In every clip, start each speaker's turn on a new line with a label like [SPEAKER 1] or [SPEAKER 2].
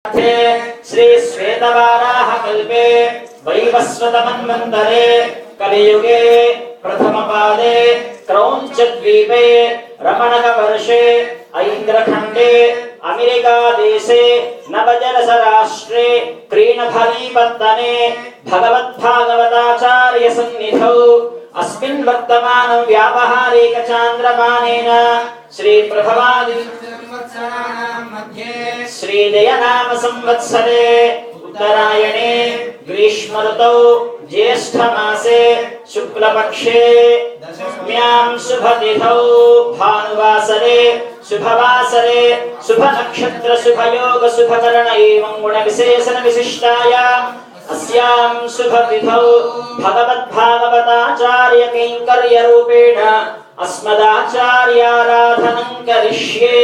[SPEAKER 1] श्री श्वेतवाराह कल्पे वैवस्वत मन्वन्तरे कलियुगे प्रथम पादे क्रौञ्चद्वीपे रमणक वर्षे ऐन्द्रखण्डे अमेरिका देशे नवजरस राष्ट्रे क्रीणफलीपत्तने भगवद्भागवताचार्य सन्निधौ अस्मिन् वर्तमान व्यावहारिक चान्द्रमानेन श्री प्रभवादि श्रीदयनाम संवत्सरे उत्तरायणे ग्रीष्म ऋतौ ज्येष्ठ मासे शुक्लपक्षे दशम्यां शुभतिथौ भानुवासरे शुभवासरे शुभ नक्षत्र शुभयोग शुभकरण एवं गुण विशेषण विशिष्टायाम् अस्यां शुभतिथौ भगवद्भागवताचार्य कैंकर्य रूपेण अस्मदाचार्याराधनं करिष्ये।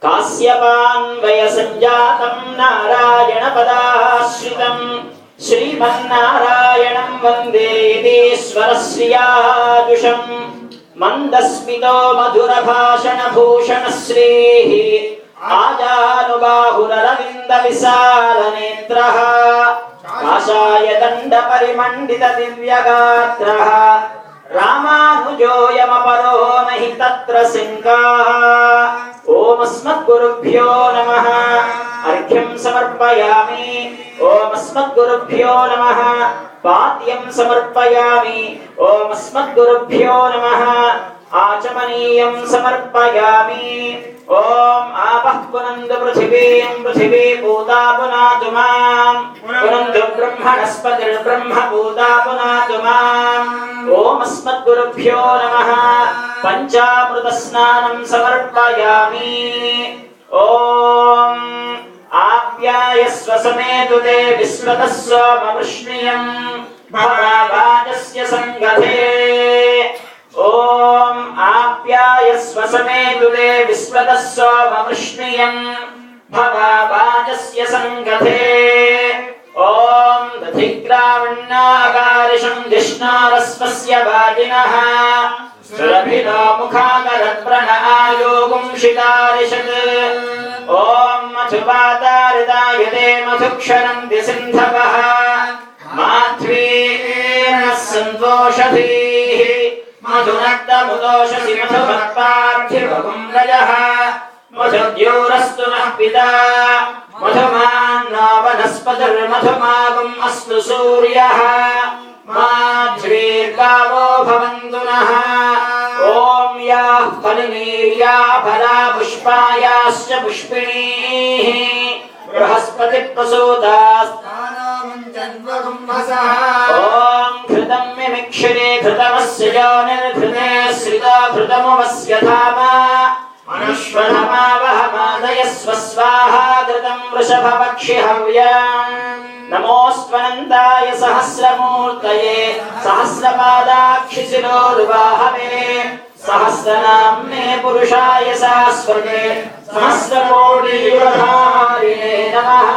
[SPEAKER 1] काश्यपान्वय संजातं नारायण पदाश्रितं श्रीमन्नारायणं वन्दे यतीश्वरश्रियाजुषं मन्दस्मितो मधुरभाषण भूषणश्रीः आजानुबाहुररविन्द विशाल नेत्रः काषाय दण्ड परिमण्डित दिव्यगात्रः रामानुजोऽयमपरो नहि तत्र शङ्काः। ओम अस्मद्गुरुभ्यो नमः अर्घ्यं समर्पयामि। ओम अस्मद्गुरुभ्यो नमः पाद्यं समर्पयामि। ओम अस्मद्गुरुभ्यो नमः आचमनीयं समर्पयामि। ओम आपः पुनन्दु पृथिवीं पृथिवी पूता पुनातु माम् पुनन्दु ब्रह्मणस्पतिर्ब्रह्म पूता पुनातु माम्। ओम अस्मद्गुरुभ्यो नमः पंचामृत स्नानं समर्पयामि। ओम आप्यायस्व समेतुते विश्वतः सोमवृष्णियं भवावाजस्य संगते। ओम आप्यायस्व समेतुते विश्वतः सोमवृष्णियं भवावाजस्य संगते। ओम दधिग्रावण्णागारिषं जिष्णारस्वस्य वाजिनः सुरभिलो मुखाकरत्प्रणआयोगुं शितारिषत्। ओम मधुपातारितायते मधुक्षरन्ति सिन्धवः माध्वीर्नः सन्तोषधीः मधुनक्तमुदोषसि मधुमत्पार्थिवगुं रजः मधुद्योरस्तु नः पिता मधुमान्नो वनस्पतिर्मधुमागुम् अस्तु सूर्यः माध्वीर्गावो भवन्तु नः। ओम याः फलिनीर्या फला पुष्पायाश्च पुष्पिणीः बृहस्पतिप्रसूतास्तानामुञ्चन्वगुम्भसः। ओम घृतं मिमिक्षिरे घृतमस्य योनिर्घृते श्रिता घृतमुवस्य धाम मनुष्वधमावहमादयस्व स्वाहा घृतं वृषभपक्षिहव्यम्। नमोऽस्त्वनन्ताय सहस्रमूर्तये सहस्रपादाक्षिशिरोरुबाहवे सहस्रनाम्ने पुरुषाय शाश्वते सहस्रकोटियुगधारिणे नमः।